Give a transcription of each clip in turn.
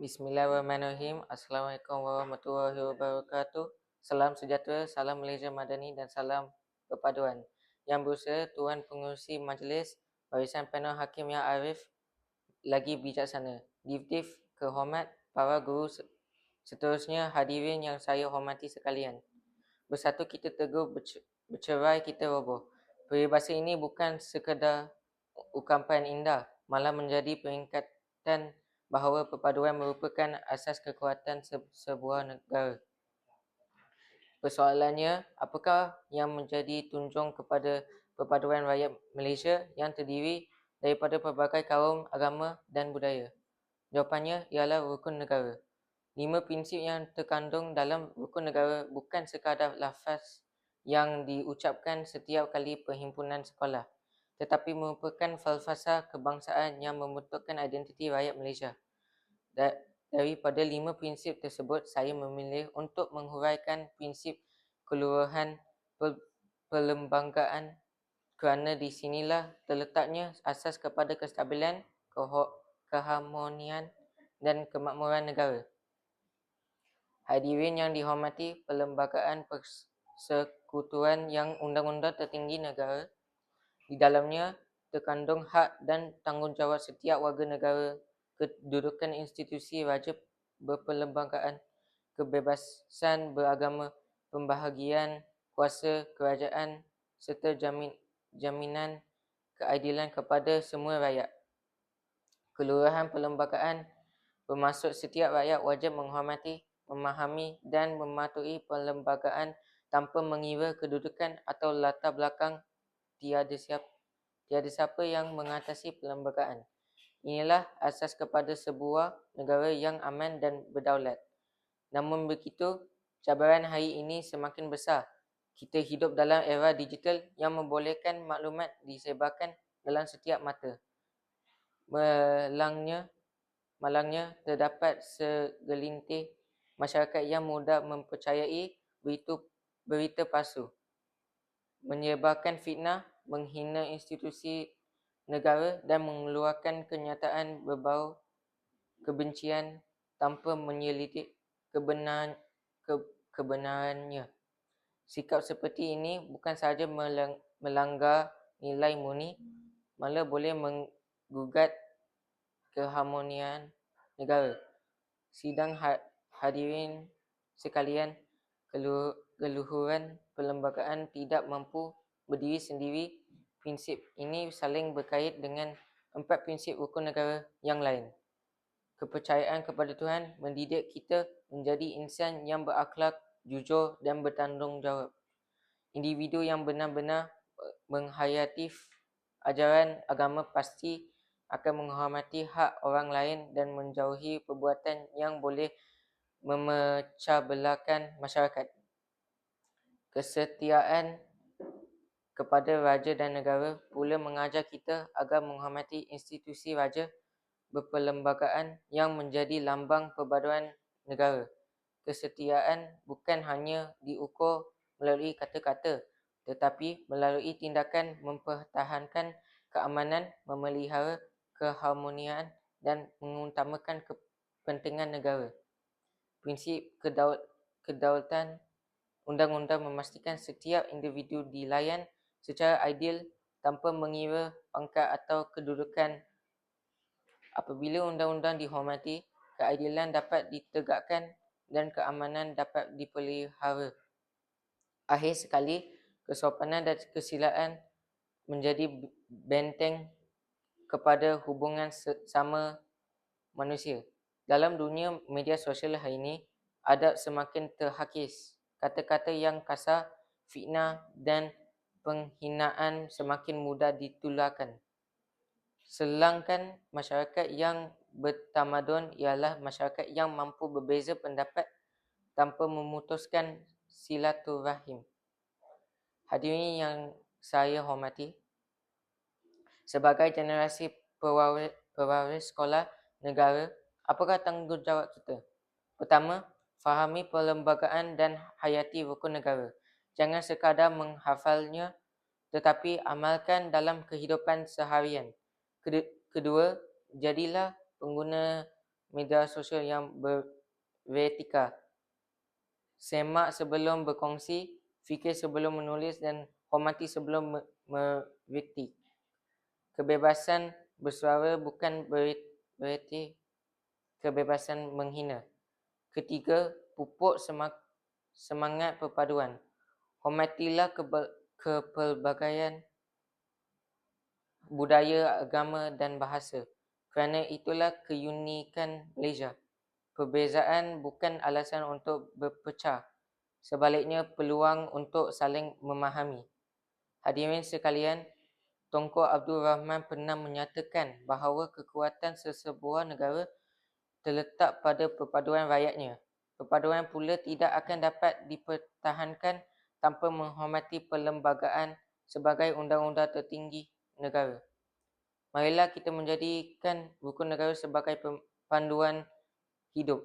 Bismillahirrahmanirrahim. Assalamualaikum warahmatullahi wabarakatuh. Salam sejahtera, salam Malaysia Madani dan salam perpaduan. Yang berusaha Tuan Pengerusi Majlis, barisan panel Hakim yang arif lagi bijaksana. Diftif kehormat para guru seterusnya, hadirin yang saya hormati sekalian. Bersatu kita teguh, bercerai kita roboh. Peribahasa ini bukan sekadar ungkapan indah, malah menjadi peringkatan bahawa perpaduan merupakan asas kekuatan sebuah negara. Persoalannya, apakah yang menjadi tunjung kepada perpaduan rakyat Malaysia yang terdiri daripada pelbagai kaum, agama dan budaya? Jawapannya ialah rukun negara. 5 prinsip yang terkandung dalam rukun negara bukan sekadar lafaz yang diucapkan setiap kali perhimpunan sekolah, tetapi merupakan falsafah kebangsaan yang membentukkan identiti rakyat Malaysia. Daripada 5 prinsip tersebut, saya memilih untuk menghuraikan prinsip keluruhan perlembagaan kerana di sinilah terletaknya asas kepada kestabilan, keharmonian dan kemakmuran negara. Hadirin yang dihormati, perlembagaan persekutuan yang undang-undang tertinggi negara, di dalamnya terkandung hak dan tanggungjawab setiap warga negara, kedudukan institusi raja berperlembagaan, kebebasan beragama, pembahagian kuasa kerajaan serta jaminan keadilan kepada semua rakyat. Keluruhan perlembagaan bermaksud setiap rakyat wajib menghormati, memahami dan mematuhi perlembagaan tanpa mengira kedudukan atau latar belakang. Tiada siapa yang mengatasi perlembagaan. Inilah asas kepada sebuah negara yang aman dan berdaulat. Namun begitu, cabaran hari ini semakin besar. Kita hidup dalam era digital yang membolehkan maklumat disebarkan dalam setiap mata. Malangnya terdapat segelintir masyarakat yang mudah mempercayai berita palsu, menyebarkan fitnah, menghina institusi negara dan mengeluarkan kenyataan berbau kebencian tanpa menyelidik kebenarannya. Sikap seperti ini bukan sahaja melanggar nilai murni, malah boleh menggugat keharmonian negara. Sidang hadirin sekalian, keluhuran perlembagaan tidak mampu berdiri sendiri. Prinsip ini saling berkait dengan 4 prinsip rukun negara yang lain. Kepercayaan kepada Tuhan mendidik kita menjadi insan yang berakhlak, jujur dan bertanggungjawab. Individu yang benar-benar menghayati ajaran agama pasti akan menghormati hak orang lain dan menjauhi perbuatan yang boleh memecah belahkan masyarakat. Kesetiaan kepada raja dan negara pula mengajar kita agar menghormati institusi raja berperlembagaan yang menjadi lambang perpaduan negara. Kesetiaan bukan hanya diukur melalui kata-kata, tetapi melalui tindakan mempertahankan keamanan, memelihara keharmonian dan mengutamakan kepentingan negara. Prinsip kedaulatan undang-undang memastikan setiap individu dilayan secara adil tanpa mengira pangkat atau kedudukan. Apabila undang-undang dihormati, keadilan dapat ditegakkan dan keamanan dapat dipelihara. Akhir sekali, kesopanan dan kesilaan menjadi benteng kepada hubungan sesama manusia. Dalam dunia media sosial hari ini, adab semakin terhakis. Kata-kata yang kasar, fitnah dan penghinaan semakin mudah ditularkan. Sedangkan masyarakat yang bertamadun ialah masyarakat yang mampu berbeza pendapat tanpa memutuskan silaturahim. Hadirin yang saya hormati, sebagai generasi pewaris sekolah negara, apakah tanggungjawab kita? Pertama, fahami perlembagaan dan hayati rukun negara. Jangan sekadar menghafalnya, tetapi amalkan dalam kehidupan seharian. Kedua, jadilah pengguna media sosial yang beretika. Semak sebelum berkongsi, fikir sebelum menulis dan hormati sebelum meritik. Kebebasan bersuara bukan berarti kebebasan menghina. Ketiga, pupuk semangat perpaduan. Hormatilah kepelbagaian budaya, agama dan bahasa. Kerana itulah keunikan Malaysia. Perbezaan bukan alasan untuk berpecah. Sebaliknya, peluang untuk saling memahami. Hadirin sekalian, Tunku Abdul Rahman pernah menyatakan bahawa kekuatan sesebuah negara terletak pada perpaduan rakyatnya. Perpaduan pula tidak akan dapat dipertahankan tanpa menghormati perlembagaan sebagai undang-undang tertinggi negara. Marilah kita menjadikan rukun negara sebagai panduan hidup,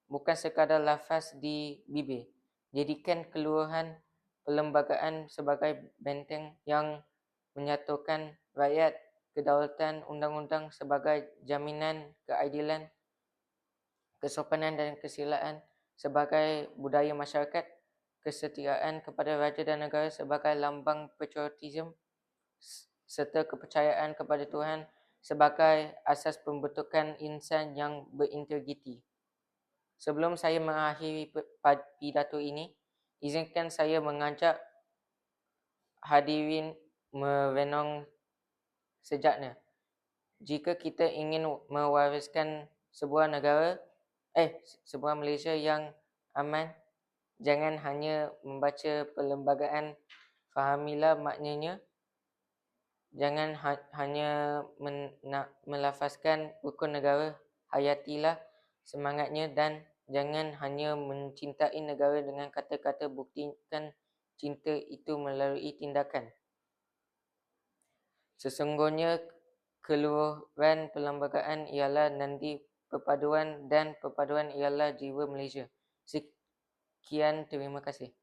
bukan sekadar lafaz di bibir. Jadikan keluaran perlembagaan sebagai benteng yang menyatukan rakyat, kedaulatan undang-undang sebagai jaminan keadilan, kesopanan dan kesilaan sebagai budaya masyarakat, kesetiaan kepada raja dan negara sebagai lambang patriotisme, serta kepercayaan kepada Tuhan sebagai asas pembentukan insan yang berintegriti. Sebelum saya mengakhiri pidato ini, izinkan saya mengajak hadirin merenung sejenak. Jika kita ingin mewariskan sebuah sebuah Malaysia yang aman, jangan hanya membaca perlembagaan, fahamilah maknanya. Jangan hanya melafazkan rukun negara, hayatilah semangatnya dan jangan hanya mencintai negara dengan kata-kata, buktikan cinta itu melalui tindakan. Sesungguhnya keluaran perlembagaan ialah nadi perpaduan dan perpaduan ialah jiwa Malaysia. Sekian, terima kasih.